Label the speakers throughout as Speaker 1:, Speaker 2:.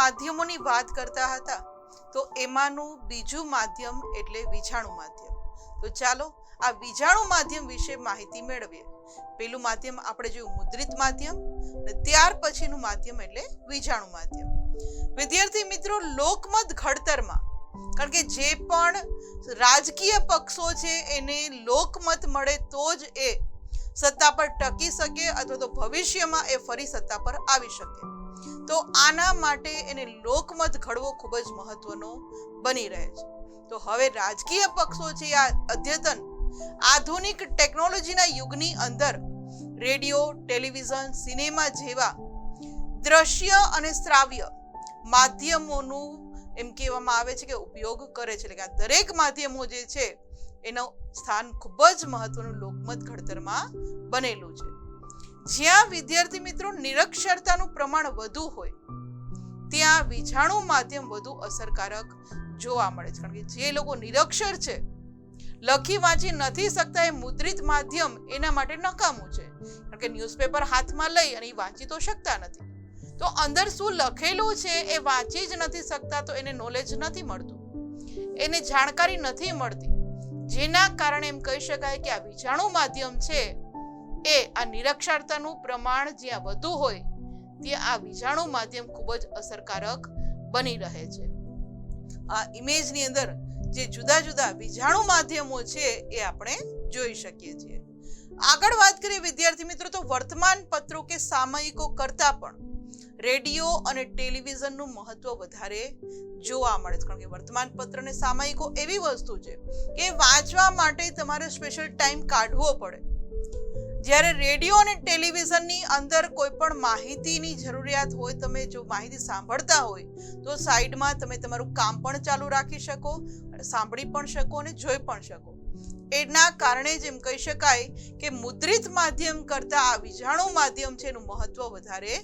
Speaker 1: માધ્યમોની વાત કરતા હતા તો એમાંનું બીજું માધ્યમ એટલે વીજાણુ માધ્યમ. તો ચાલો આ વીજાણુ માધ્યમ વિશે માહિતી મેળવીએ. પેલું માધ્યમ આપણે જોયું મુદ્રિત માધ્યમ, અને ત્યાર પછીનું માધ્યમ એટલે વીજાણુ માધ્યમ. વિદ્યાર્થી મિત્રો, લોકમત ઘડતરમાં, કારણ કે જે પણ રાજકીય પક્ષો છે એને લોકમત મળે તો જ એ સત્તા પર ટકી શકે અથવા તો ભવિષ્યમાં એ ફરી સત્તા પર આવી શકે. તો આના માટે એને લોકમત ઘડવો ખૂબ જ મહત્વનો બની રહે છે. તો હવે રાજકીય પક્ષો છે આ અદ્યતન આધુનિક ટેકનોલોજીના યુગની અંદર રેડિયો, ટેલિવિઝન, સિનેમા જેવા દ્રશ્ય અને શ્રાવ્ય માધ્યમોનું એમ કહેવામાં આવે છે કે ઉપયોગ કરે છે. એટલે કે આ દરેક માધ્યમો જે છે એનું સ્થાન ખૂબ જ મહત્વનું લોકમત ઘડતરમાં બનેલું છે. જ્યાં વિદ્યાર્થી મિત્રો નિરક્ષરતાનું પ્રમાણ વધુ હોય ત્યાં વીજાણુ માધ્યમ વધુ અસરકારક જોવા મળે છે. કારણ કે જે લોકો નિરક્ષર છે, લખી વાંચી નથી શકતા, એ મુદ્રિત માધ્યમ એના માટે નકામું છે. કારણ કે ન્યૂઝપેપર હાથમાં લઈ અને એ વાંચી તો શકતા નથી, તો અંદર શું લખેલું છે એ વાંચી જ નથી શકતા, તો એને નોલેજ નથી મળતું, એને જાણકારી નથી મળતી. જેના કારણે એમ કહી શકાય કે આ વીજાણુ માધ્યમ છે એ આ નિરક્ષરતાનું પ્રમાણ જ્યાં વધુ હોય ત્યાં આ વીજાણુ માધ્યમ ખૂબ જ અસરકારક બની રહે છે. આ ઇમેજની અંદર જે જુદા જુદા વીજાણુ માધ્યમો છે એ આપણે જોઈ શકીએ છીએ. આગળ વાત કરીએ વિદ્યાર્થી મિત્રો, તો વર્તમાન પત્રો કે સામયિકો કરતા પણ રેડિયો અને ટેલિવિઝનનું મહત્વ વધારે જોવા મળે છે. કારણ કે વર્તમાન પત્ર અને સામયિકો એવી વસ્તુ છે કે વાંચવા માટે તમારે સ્પેશિયલ ટાઈમ કાઢવો પડે. જ્યારે રેડિયો અને ટેલિવિઝનની અંદર કોઈ પણ માહિતીની જરૂરિયાત હોય, તમે જો માહિતી સાંભળતા હોય તો સાઈડમાં તમે તમારું કામ પણ ચાલુ રાખી શકો, સાંભળી પણ શકો અને જોઈ પણ શકો. એના કારણે જ એમ કહી શકાય કે મુદ્રિત માધ્યમ કરતા આ વીજાણુ માધ્યમ છે એનું મહત્વ વધારે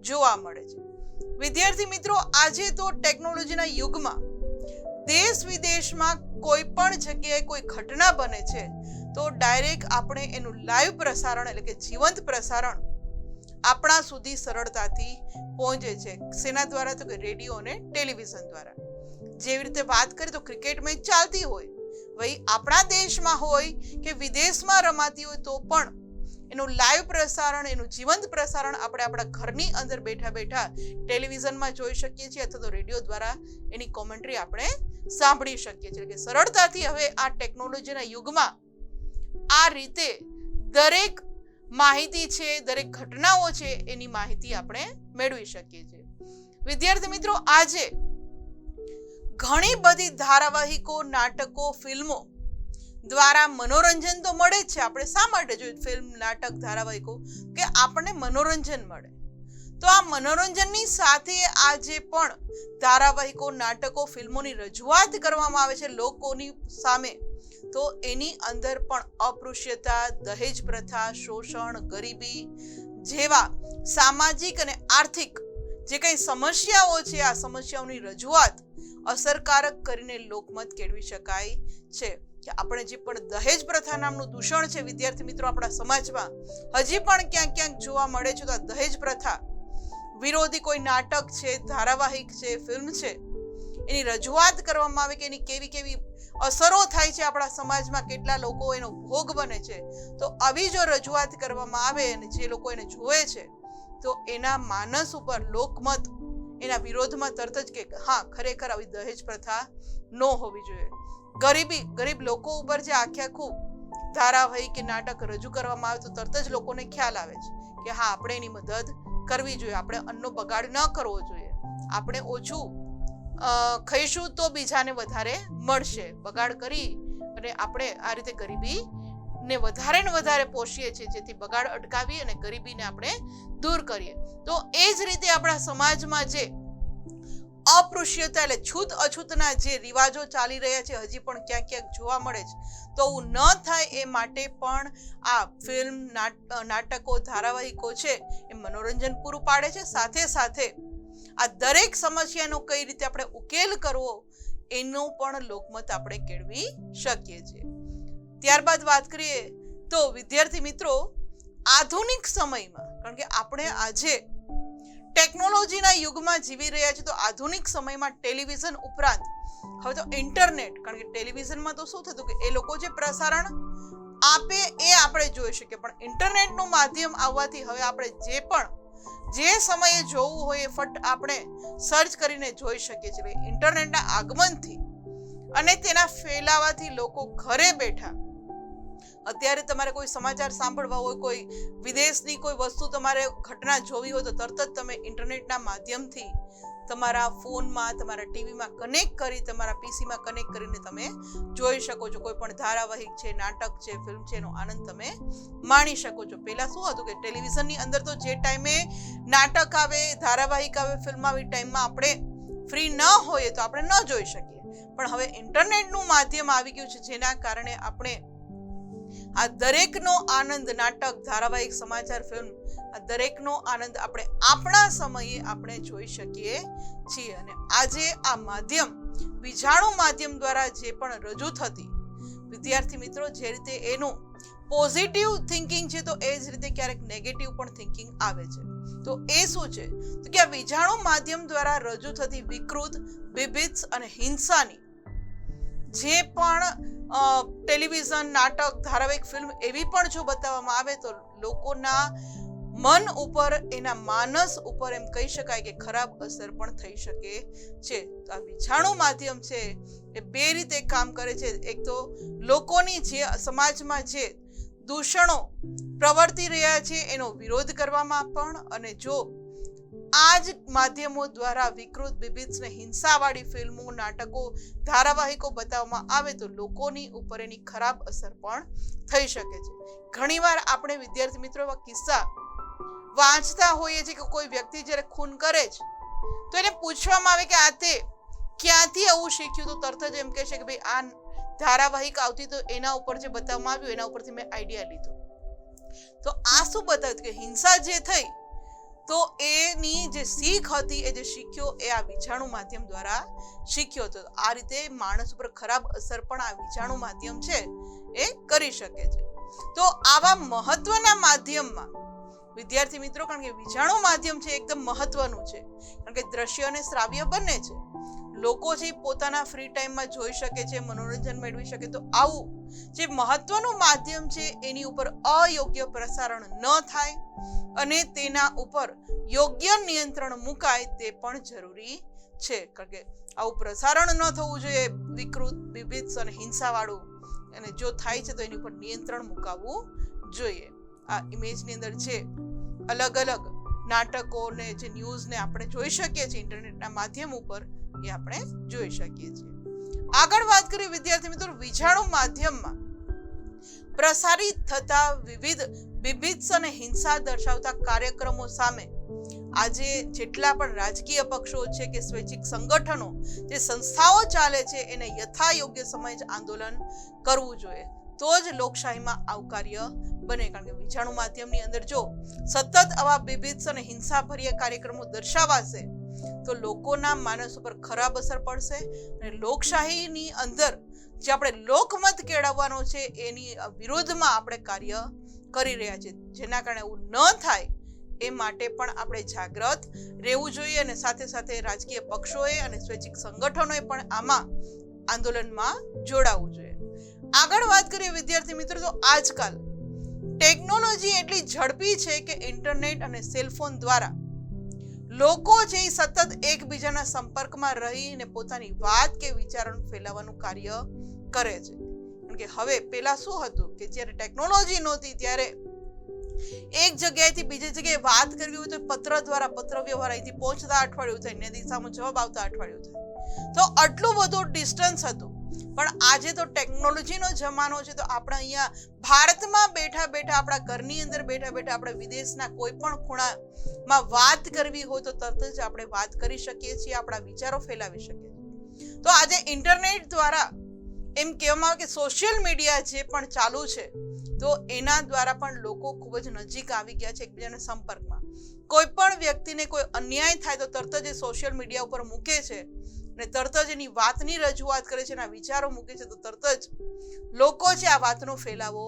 Speaker 1: જોવા મળે છે. વિદ્યાર્થી મિત્રો, આજે તો ટેકનોલોજીના યુગમાં દેશ વિદેશમાં કોઈ પણ જગ્યાએ કોઈ ઘટના બને છે તો ડાયરેક્ટ આપણે એનું લાઈવ પ્રસારણ એટલે કે જીવંત પ્રસારણ આપણા સુધી સરળતાથી પહોંચે છે. શેના દ્વારા? તો કે રેડિયો અને ટેલિવિઝન દ્વારા. જેવી રીતે વાત કરીએ તો ક્રિકેટ મેચ ચાલતી હોય, ભાઈ આપણા દેશમાં હોય કે વિદેશમાં રમાતી હોય, તો પણ એનું લાઈવ પ્રસારણ, એનું જીવંત પ્રસારણ આપણે આપણા ઘરની અંદર બેઠા બેઠા ટેલિવિઝનમાં જોઈ શકીએ છીએ અથવા તો રેડિયો દ્વારા એની કોમેન્ટ્રી આપણે સાંભળી શકીએ છીએ. કે સરળતાથી હવે આ ટેકનોલોજીના યુગમાં આ રીતે દરેક માહિતી છે, દરેક ઘટનાઓ છે એની માહિતી આપણે મેળવી શકીએ છીએ. વિદ્યાર્થી મિત્રો, આજે ઘણી બધી ધારાવાહિકો, નાટકો, ફિલ્મો દ્વારા મનોરંજન તો મળે જ છે. આપણે શા માટે જોઈએ ફિલ્મ, નાટક, ધારાવાહિકો? કે આપણને મનોરંજન મળે. તો આ મનોરંજનની સાથે આજે પણ ધારાવાહિકો, નાટકો, ફિલ્મોની રજૂઆત કરવામાં આવે છે લોકોની સામે, તો એની અંદર પણ અસ્પૃશ્યતા, દહેજ પ્રથા, શોષણ, ગરીબી જેવા સામાજિક અને આર્થિક જે કંઈ સમસ્યાઓ છે, આ સમસ્યાઓની રજૂઆત અસરકારક કરીને લોકમત કેળવી શકાય છે. કે આપણે જે પણ દહેજ પ્રથા નામનું દૂષણ છે વિદ્યાર્થી મિત્રો આપણા સમાજમાં હજી પણ ક્યાંક ક્યાંક જોવા મળે છે. તો આ દહેજ પ્રથા વિરોધી કોઈ નાટક છે, ધારાવાહિક છે, ફિલ્મ છે, એની રજૂઆત કરવામાં આવે કે એની કેવી કેવી અસરો થાય છે આપણા સમાજમાં, કેટલા લોકો એનો ભોગ બને છે. તો આવી જો રજૂઆત કરવામાં આવે અને જે લોકો એને જોવે છે તો એના માનસ ઉપર લોકમત એના વિરોધમાં તરત જ કે હા, ખરેખર આવી દહેજ પ્રથા ન હોવી જોઈએ. ગરીબ લોકો ઉપર જે આખું ધારાવાહિક કે નાટક રજૂ કરવામાં આવે તો તરત જ લોકોને ખ્યાલ આવે છે કે હા, આપણે એની મદદ કરવી જોઈએ, આપણે અન્નનો બગાડ ન કરવો જોઈએ, આપણે ઓછું ખાઈશું તો બીજાને વધારે મળશે. બગાડ કરી અને આપણે આ રીતે ગરીબીને વધારે ને વધારે પોષીએ છીએ, જેથી બગાડ અટકાવી અને ગરીબીને આપણે દૂર કરીએ. તો એ જ રીતે આપણા સમાજમાં જે અસ્પૃશ્યતા એટલે છૂત અછૂતના જે રિવાજો ચાલી રહ્યા છે હજી પણ ક્યાંક ક્યાંક જોવા મળે છે, તો એવું ન થાય એ માટે પણ આ ફિલ્મ, નાટકો, ધારાવાહિકો છે એ મનોરંજન પૂરું પાડે છે. સાથે સાથે આ દરેક સમસ્યાનો કઈ રીતે આપણે ઉકેલ કરવો એનું પણ લોકમત આપણે કેળવી શકીએ છીએ. ત્યારબાદ વાત કરીએ તો વિદ્યાર્થી મિત્રો, આધુનિક સમયમાં, કારણ કે આપણે આજે ટેકનોલોજીના યુગમાં જીવી રહ્યા છે. તો આધુનિક સમયમાં ટેલિવિઝન ઉપરાંત હવે તો ઇન્ટરનેટ, કારણ કે ટેલિવિઝનમાં તો શું થતું કે એ લોકો જે પ્રસારણ આપે એ આપણે જોઈ શકીએ, પણ ઇન્ટરનેટનું માધ્યમ આવવાથી હવે આપણે જે સમયે જોવું હોય એ ફટ આપણે સર્ચ કરીને જોઈ શકીએ છીએ. ઇન્ટરનેટના આગમનથી અને તેના ફેલાવાથી લોકો ઘરે બેઠા, અત્યારે તમારે કોઈ સમાચાર સાંભળવા હોય, કોઈ વિદેશની કોઈ વસ્તુ તમારે ઘટના જોવી હોય, તો તરત જ તમે ઇન્ટરનેટના માધ્યમથી તમારા ફોનમાં, તમારા ટીવીમાં કનેક્ટ કરી, તમારા પીસીમાં કનેક્ટ કરીને તમે જોઈ શકો છો. કોઈ પણ ધારાવાહિક છે, નાટક છે, ફિલ્મ છે, એનો આનંદ તમે માણી શકો છો. પહેલા શું હતું કે ટેલિવિઝનની અંદર તો જે ટાઈમે નાટક આવે, ધારાવાહિક આવે, ફિલ્મ આવે, ટાઈમમાં આપણે ફ્રી ન હોઈએ તો આપણે ન જોઈ શકીએ. પણ હવે ઇન્ટરનેટનું માધ્યમ આવી ગયું છે, જેના કારણે આપણે આ દરેકનો આનંદ, નાટક, ધારાવાહિક, સમાચાર, ફિલ્મ, આ દરેકનો આનંદ આપણે આપણા સમયે આપણે જોઈ શકીએ છીએ. અને આજે આ માધ્યમ, વિજાણુ માધ્યમ દ્વારા જે પણ રજૂ થતી, વિદ્યાર્થી મિત્રો, જે રીતે એનું પોઝિટિવ થિંકિંગ છે, તો એ જ રીતે ક્યારેક નેગેટિવ પણ થિંકિંગ આવે છે. તો એ શું છે? તો કે આ વિજાણુ માધ્યમ દ્વારા રજૂ થતી વિકૃત, બીભત્સ અને હિંસાની જે પણ ટેલિવિઝન, નાટક, ધારાવાહિક, ફિલ્મ એવી પણ જો બતાવવામાં આવે તો લોકોના મન ઉપર, એના માનસ ઉપર એમ કહી શકાય કે ખરાબ અસર પણ થઈ શકે છે. તો આ વિજાણુ માધ્યમ છે એ બે રીતે કામ કરે છે. એક તો લોકોની જે સમાજમાં જે દૂષણો પ્રવર્તી રહ્યા છે એનો વિરોધ કરવામાં પણ, અને જો આ જ માધ્યમો દ્વારા વિકૃત, બીભત્સ ને હિંસાવાળી ફિલ્મો, નાટકો, ધારાવાહિકો બતાવવામાં આવે તો લોકોની ઉપર એની ખરાબ અસર પણ થઈ શકે છે. ઘણીવાર આપણે વિદ્યાર્થી મિત્રો એવા કિસ્સા વાંચતા હોઈએ છીએ કે કોઈ વ્યક્તિ જ્યારે ખૂન કરે છે તો એને પૂછવામાં આવે કે આ તે ક્યાંથી આવું શીખ્યું, તો તરત જ એમ કહે છે કે ભાઈ આ ધારાવાહિક આવતી તો એના ઉપર જે બતાવવામાં આવ્યું એના ઉપરથી મેં આઈડિયા લીધો. તો આ શું બતાવ્યું કે હિંસા જે થઈ તો એની જે શીખ હતી, એ જે શીખ્યો એ આ વિજાણુ માધ્યમ દ્વારા શીખ્યો હતો. આ રીતે માણસ ઉપર ખરાબ અસર પણ આ વિજાણુ માધ્યમ છે એ કરી શકે છે. તો આવા મહત્વના માધ્યમમાં વિદ્યાર્થી મિત્રો, કારણ કે વિજાણુ માધ્યમ છે એકદમ મહત્વનું છે, કારણ કે દ્રશ્ય અને શ્રાવ્ય બંને છે. લોકો જે પોતાના ફ્રી ટાઈમમાં જોઈ શકે છે, મનોરંજન મેળવી શકે. તો આવું જે મહત્વનું માધ્યમ છે એની ઉપર અયોગ્ય પ્રસારણ ન થાય અને તેના ઉપર યોગ્ય નિયંત્રણ મુકાય તે પણ જરૂરી છે. કારણ કે આવું પ્રસારણ ન થવું જોઈએ વિકૃત, બીભત્સ અને હિંસાવાળું, અને જો થાય છે તો એની ઉપર નિયંત્રણ મુકાવવું જોઈએ. આ ઇમેજની અંદર જે અલગ અલગ નાટકો ને જે ન્યૂઝને આપણે જોઈ શકીએ છીએ ઇન્ટરનેટના માધ્યમ ઉપર, એ આપણે જોઈ શકીએ છીએ. આગળ વાત કરીએ વિદ્યાર્થી મિત્રો, વિજાણુ માધ્યમમાં પ્રસારિત થતા વિવિધ બીભત્સ અને હિંસા દર્શાવતા કાર્યક્રમો સામે આજે જેટલા પણ રાજકીય પક્ષો છે કે સ્વૈચ્છિક સંગઠનો, જે સંસ્થાઓ ચાલે છે, એને યથાયોગ્ય સમયે જ આંદોલન કરવું જોઈએ. તો જ લોકશાહીમાં આવકાર્ય બને. કારણ કે વિજાણુ માધ્યમની અંદર જો સતત આવા બીભત્સ અને હિંસાભર્યા કાર્યક્રમો દર્શાવાશે તો લોકોના માનસ ઉપર ખરાબ અસર પડશે, અને લોકશાહીની અંદર જે આપણે લોકમત કેળવવાનો છે એની વિરોધમાં આપણે કાર્ય કરી રહ્યા છીએ. જેના કારણે એવું ન થાય એ માટે પણ આપણે જાગૃત રહેવું જોઈએ, અને સાથે સાથે રાજકીય પક્ષોએ અને સ્વૈચ્છિક સંગઠનોએ પણ આમાં આંદોલનમાં જોડાવવું જોઈએ. આગળ વાત કરીએ વિદ્યાર્થી મિત્રો, તો આજકાલ ટેકનોલોજી એટલી ઝડપી છે કે ઇન્ટરનેટ અને સેલફોન દ્વારા લોકો છે એ સતત એકબીજાના સંપર્કમાં રહીને પોતાની વાત કે વિચારોને ફેલાવવાનું કાર્ય કરે છે. કારણ કે હવે પેલા શું હતું કે જ્યારે ટેકનોલોજી નહોતી ત્યારે એક જગ્યાએથી બીજી જગ્યાએ વાત કરવી હોય તો પત્ર દ્વારા, પત્ર વ્યવહાર અહીંથી પહોંચતા અઠવાડિયું થાય, ને દિશામાં જવાબ આવતા અઠવાડિયું થાય. તો આટલું બધું ડિસ્ટન્સ હતું. પણ આજે તો ટેકનોલોજીનો જમાનો છે, તો આપણે અહીંયા ભારતમાં બેઠા બેઠા, આપણા ઘરની અંદર બેઠા બેઠા આપણે વિદેશના કોઈ પણ ખૂણામાં વાત કરવી હોય તો તરત જ આપણે વાત કરી શકીએ છીએ, આપણા વિચારો ફેલાવી શકીએ છીએ. તો આજે ઇન્ટરનેટ દ્વારા એમ કહેવામાં આવે કે સોશિયલ મીડિયા જે પણ ચાલુ છે તો એના દ્વારા પણ લોકો ખૂબ જ નજીક આવી ગયા છે એકબીજાના સંપર્કમાં. કોઈ પણ વ્યક્તિને કોઈ અન્યાય થાય તો તરત જ સોશિયલ મીડિયા ઉપર મૂકે છે અને તરત જ એની વાતની રજૂઆત કરે છે, એના વિચારો મૂકે છે, તો તરત જ લોકો છે આ વાતનો ફેલાવો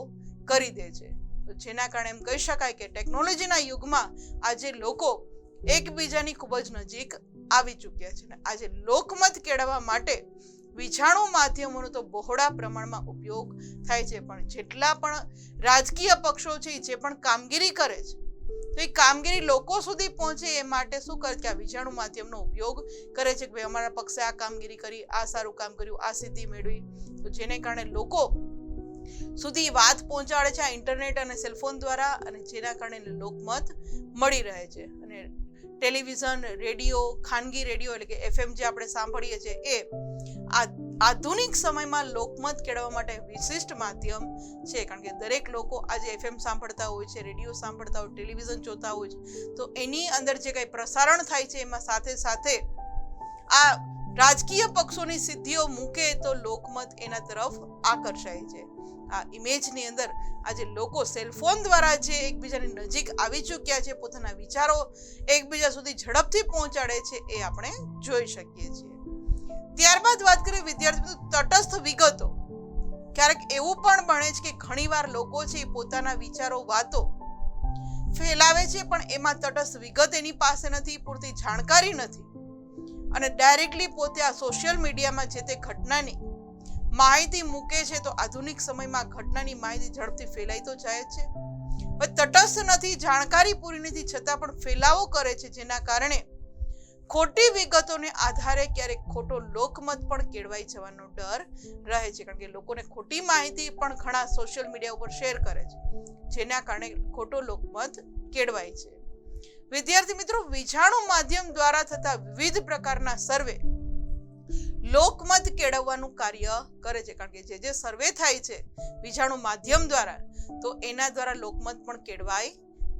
Speaker 1: કરી દે છે. તો જેના કારણે એમ કહી શકાય કે ટેકનોલોજીના યુગમાં આજે લોકો એકબીજાની ખૂબ જ નજીક આવી ચૂક્યા છે. આજે લોકમત કેળવવા માટે વિજાણુ માધ્યમોનો તો બહોળા પ્રમાણમાં ઉપયોગ થાય છે, પણ જેટલા પણ રાજકીય પક્ષો છે જે પણ કામગીરી કરે છે તો એ કામગીરી લોકો સુધી પહોંચે એ માટે શું કરે કે આ વિજાણુ માધ્યમનો ઉપયોગ કરે છે કે ભાઈ અમારા પક્ષે આ કામગીરી કરી, આ સારું કામ કર્યું, આ સિદ્ધિ મેળવી. તો જેને કારણે લોકો સુધી વાત પહોંચાડે છે આ ઇન્ટરનેટ અને સેલફોન દ્વારા, અને જેના કારણે લોકમત મળી રહે છે. અને ટેલિવિઝન, રેડિયો, ખાનગી રેડિયો એટલે કે FM જે આપણે સાંભળીએ છીએ એ આધુનિક સમયમાં લોકમત કેળવવા માટે વિશિષ્ટ માધ્યમ છે. કારણ કે દરેક લોકો આજે FM સાંભળતા હોય છે, રેડિયો સાંભળતા હોય, ટેલિવિઝન જોતા હોય છે, તો એની અંદર જે કંઈ પ્રસારણ થાય છે એમાં સાથે સાથે આ રાજકીય પક્ષોની સિદ્ધિઓ મૂકે તો લોકમત એના તરફ આકર્ષાય છે. આ ઇમેજની અંદર આજે લોકો સેલફોન દ્વારા જે એકબીજાની નજીક આવી ચૂક્યા છે, પોતાના વિચારો એકબીજા સુધી ઝડપથી પહોંચાડે છે, એ આપણે જોઈ શકીએ છીએ. ત્યારબાદ વાત કરીએ વિદ્યાર્થીઓ તટસ્થ વિગતો. ક્યારેક એવું પણ બને છે કે ઘણીવાર લોકો છે પોતાના વિચારો, વાતો ફેલાવે છે, પણ એમાં તટસ્થ વિગત એની પાસે નથી, પૂરતી જાણકારી નથી, અને ડાયરેક્ટલી પોતે આ સોશિયલ મીડિયામાં જે તે ઘટનાની માહિતી મૂકે છે. તો આધુનિક સમયમાં ઘટનાની માહિતી ઝડપથી ફેલાઈ તો જાય છે, તટસ્થ નથી, જાણકારી પૂરી નથી, છતાં પણ ફેલાવો કરે છે, જેના કારણે ખોટી વિગતોને આધારે ક્યારેક ખોટો લોકમત પણ કેળવાઈ જવાનો ડર રહે છે. કારણ કે લોકોને ખોટી માહિતી પણ ઘણા સોશિયલ મીડિયા ઉપર શેર કરે છે, જેના કારણે ખોટો લોકમત કેળવાય છે. વિદ્યાર્થી મિત્રો, વિજાણુ માધ્યમ દ્વારા થતા વિવિધ પ્રકારના સર્વે લોકમત કેળવવાનું કાર્ય કરે છે. કારણ કે જે સર્વે થાય છે વિજાણુ માધ્યમ દ્વારા, તો એના દ્વારા લોકમત પણ કેળવાય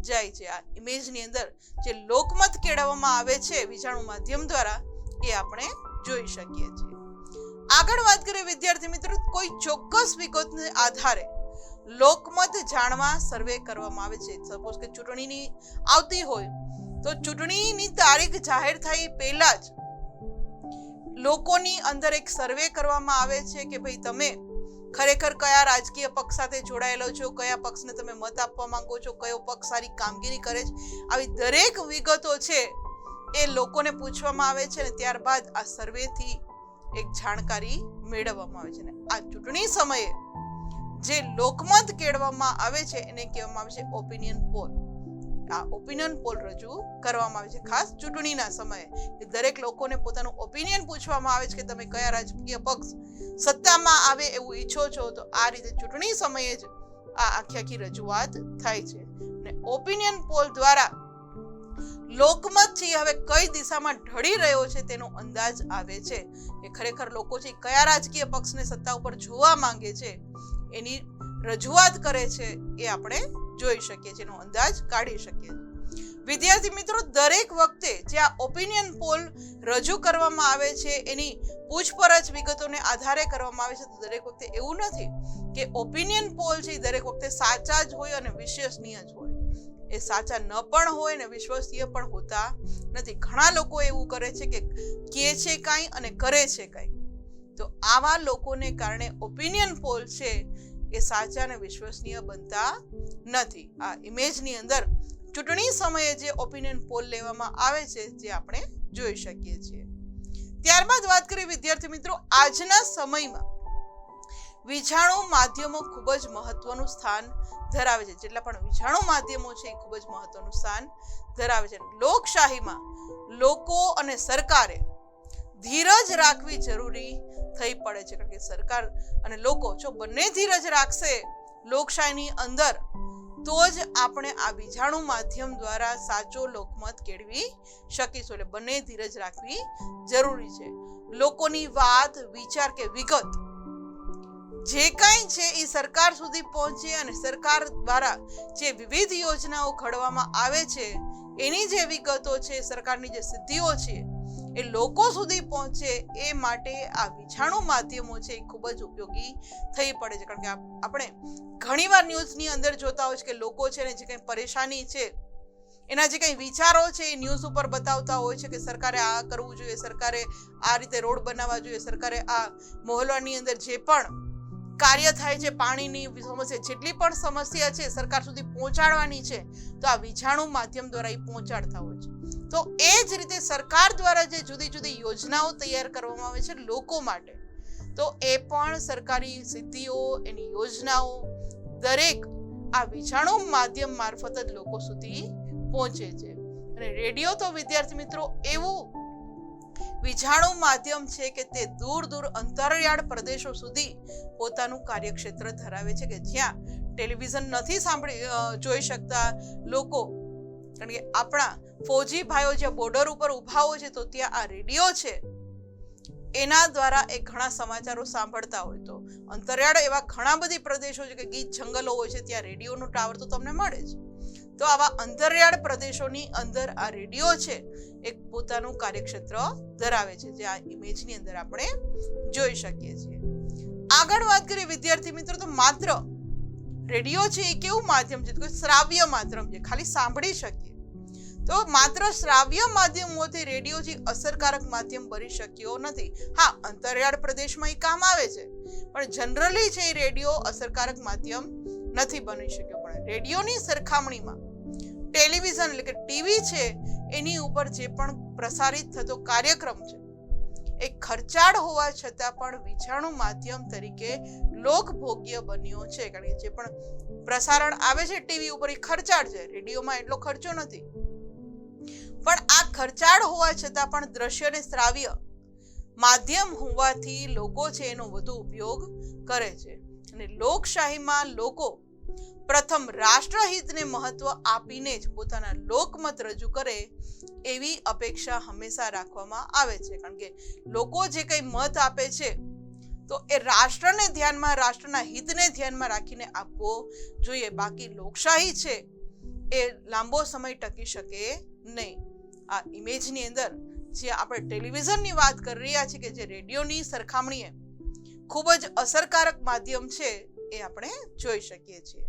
Speaker 1: જાય છે. આ ઇમેજની અંદર જે લોકમત કેળવવામાં આવે છે વિજાણુ માધ્યમ દ્વારા, એ આપણે જોઈ શકીએ છીએ. આગળ વાત કરીએ વિદ્યાર્થી મિત્રો, કોઈ ચોક્કસ વિગતને આધારે લોકમત જાણવા સર્વે કરવામાં આવે છે. સપોઝ કે ચૂંટણીની આવતી હોય તો ચૂંટણીની તારીખ જાહેર થાય પહેલા જ લોકોની અંદર એક સર્વે કરવામાં આવે છે કે ભાઈ તમે ખરેખર કયા રાજકીય પક્ષ સાથે જોડાયેલો છો, કયા પક્ષને તમે મત આપવા માંગો છો, કયો પક્ષ સારી કામગીરી કરે છે. આવી દરેક વિગતો છે એ લોકોને પૂછવામાં આવે છે, અને ત્યારબાદ આ સર્વેથી એક જાણકારી મેળવવામાં આવે છે. અને આ ચૂંટણી સમયે જે લોકમત કેળવવામાં આવે છે એને કહેવામાં આવે છે ઓપિનિયન પોલ. આ ઓપિનિયન પોલ રજૂ કરવામાં આવે છે ખાસ ચૂંટણીના સમયે. દરેક લોકોને પોતાનું ઓપિનિયન પૂછવામાં આવે છે કે તમે કયા રાજકીય પક્ષ સત્તામાં આવે એવું ઈચ્છો છો. તો આ રીતે ચૂંટણી સમયે જ આ આખી રજૂઆત થાય છે. અને ઓપિનિયન પોલ દ્વારા લોકમત છે હવે કઈ દિશામાં ઢળી રહ્યો છે તેનો અંદાજ આવે છે. કે ખરેખર લોકો છે કયા રાજકીય પક્ષને સત્તા ઉપર જોવા માંગે છે એની રજૂઆત કરે છે, એ આપણે જોઈ શકીએ છીએ, એનો અંદાજ કાઢી શકીએ. વિદ્યાર્થી મિત્રો, દરેક વખતે જે આ ઓપિનિયન પોલ રજૂ કરવામાં આવે છે એની પૂછપરછ વિગતોને આધારે કરવામાં આવે છે. તો દરેક વખતે એવું નથી કે ઓપિનિયન પોલ છે દરેક વખતે સાચા જ હોય અને વિશ્વસનીય જ હોય. એ સાચા ન પણ હોય ને વિશ્વસનીય પણ હોતા નથી. ઘણા લોકો એવું કરે છે કે કહે છે કાંઈ અને કરે છે કાંઈ. તો આવા લોકોને કારણે ઓપિનિયન પોલ છે એ સાચા અને વિશ્વસનીય બનતા નથી. આ ઇમેજની અંદર ચૂંટણી સમયે જે ઓપિનિયન પોલ લેવામાં આવે છે જે આપણે જોઈ શકીએ છીએ. ત્યારબાદ વાત કરીએ વિદ્યાર્થી મિત્રો, આજના સમયમાં વિજાણુ માધ્યમો ખૂબ જ મહત્વનું સ્થાન ધરાવે છે. જેટલા પણ વિજાણુ માધ્યમો છે એ ખૂબ જ મહત્વનું સ્થાન ધરાવે છે. લોકશાહીમાં લોકો અને સરકારે ધીરજ રાખવી જરૂરી થઈ પડે છે. કારણ કે સરકાર અને લોકો જો બંને ધીરજ રાખશે લોકશાહીની અંદર, તો જ આપણે આ વિજાણુ માધ્યમ દ્વારા સાચો લોકમત કેળવી શકીશું. એટલે બંને ધીરજ રાખવી જરૂરી છે. લોકોની વાત, વિચાર કે વિગત જે કાંઈ છે એ સરકાર સુધી પહોંચે, અને સરકાર દ્વારા જે વિવિધ યોજનાઓ ઘડવામાં આવે છે એની જે વિગતો છે, સરકારની જે સિદ્ધિઓ છે એ લોકો સુધી પહોંચે, એ માટે આ વિજાણુ માધ્યમો છે એ ખૂબ જ ઉપયોગી થઈ પડે છે. કારણ કે આપણે ઘણીવાર ન્યૂઝની અંદર જોતા હોય છે કે લોકો છે ને જે કંઈ પરેશાની છે એના જે કંઈ વિચારો છે એ ન્યૂઝ ઉપર બતાવતા હોય છે કે સરકારે આ કરવું જોઈએ, સરકારે આ રીતે રોડ બનાવવા જોઈએ, સરકારે આ મહોલ્લાની અંદર જે પણ કાર્ય થાય છે, પાણીની સમસ્યા, જેટલી પણ સમસ્યા છે સરકાર સુધી પહોંચાડવાની છે, તો આ વિજાણુ માધ્યમ દ્વારા એ પહોંચાડતા હોય છે. તો એ જ રીતે સરકાર દ્વારા જે જુદી જુદી યોજનાઓ તૈયાર કરવામાં આવે છે લોકો માટે, તો એ પણ સરકારી સિદ્ધિઓ, એની યોજનાઓ દરેક આ વિજાણુ માધ્યમ મારફત જ લોકો સુધી પહોંચે છે. અને રેડિયો તો વિદ્યાર્થી મિત્રો એવું વિજાણુ માધ્યમ છે કે તે દૂર દૂર અંતરિયાળ પ્રદેશો સુધી પોતાનું કાર્યક્ષેત્ર ધરાવે છે, કે જ્યાં ટેલિવિઝન નથી જોઈ શકતા લોકો, કારણ કે આપણા ફૌજી ભાઈઓ જ્યાં બોર્ડર ઉપર ઊભા હોય છે તો ત્યાં આ રેડિયો છે, એના દ્વારા એ ઘણા સમાચારો સાંભળતા હોય. તો અંતરિયાળ એવા ઘણા બધી પ્રદેશો છે કે ગીચ જંગલો હોય છે, ત્યાં રેડિયોનો ટાવર તો તમને મળે જ. તો આવા અંતરિયાળ પ્રદેશોની અંદર આ રેડિયો છે એક પોતાનું કાર્યક્ષેત્ર ધરાવે છે, જે આ ઇમેજની અંદર આપણે જોઈ શકીએ છીએ. આગળ વાત કરીએ વિદ્યાર્થી મિત્રો, તો માત્ર રેડિયો છે એ કેવું માધ્યમ છે? તો શ્રાવ્ય માધ્યમ છે, ખાલી સાંભળી શકીએ. તો માત્ર શ્રાવ્ય માધ્યમ હોવાથી રેડિયો જે અસરકારક માધ્યમ બની શક્યો નથી. હા, અંતરિયાળ પ્રદેશમાં એ કામ આવે છે, પણ જનરલી છે એ રેડિયો અસરકારક માધ્યમ નથી બની શક્યો. પણ રેડિયોની સરખામણીમાં ટેલિવિઝન એટલે કે ટીવી છે એની ઉપર જે પણ પ્રસારિત થતો કાર્યક્રમ છે એ ખર્ચાળ હોવા છતાં પણ વિજાણુ માધ્યમ તરીકે લોકભોગ્ય બન્યો છે. કારણ કે જે પણ પ્રસારણ આવે છે ટીવી ઉપર એ ખર્ચાળ છે, રેડિયોમાં એટલો ખર્ચો નથી. પણ આ ખર્ચાળ હોવા છતાં પણ દ્રશ્ય અને શ્રાવ્ય માધ્યમ હોવાથી લોકો છે એનો વધુ ઉપયોગ કરે છે. અને લોકશાહીમાં લોકો પ્રથમ રાષ્ટ્રહિતને મહત્વ આપીને જ પોતાના લોકમત રજૂ કરે એવી અપેક્ષા હંમેશા રાખવામાં આવે છે. કારણ કે લોકો જે કંઈ મત આપે છે તો એ રાષ્ટ્રને ધ્યાનમાં, રાષ્ટ્રના હિતને ધ્યાનમાં રાખીને આપવો જોઈએ. બાકી લોકશાહી છે એ લાંબો સમય ટકી શકે નહીં. આ ઇમેજની અંદર જે આપણે ટેલિવિઝનની વાત કરી રહ્યા છીએ કે જે રેડિયોની સરખામણીએ ખૂબ જ અસરકારક માધ્યમ છે એ આપણે જોઈ શકીએ છીએ.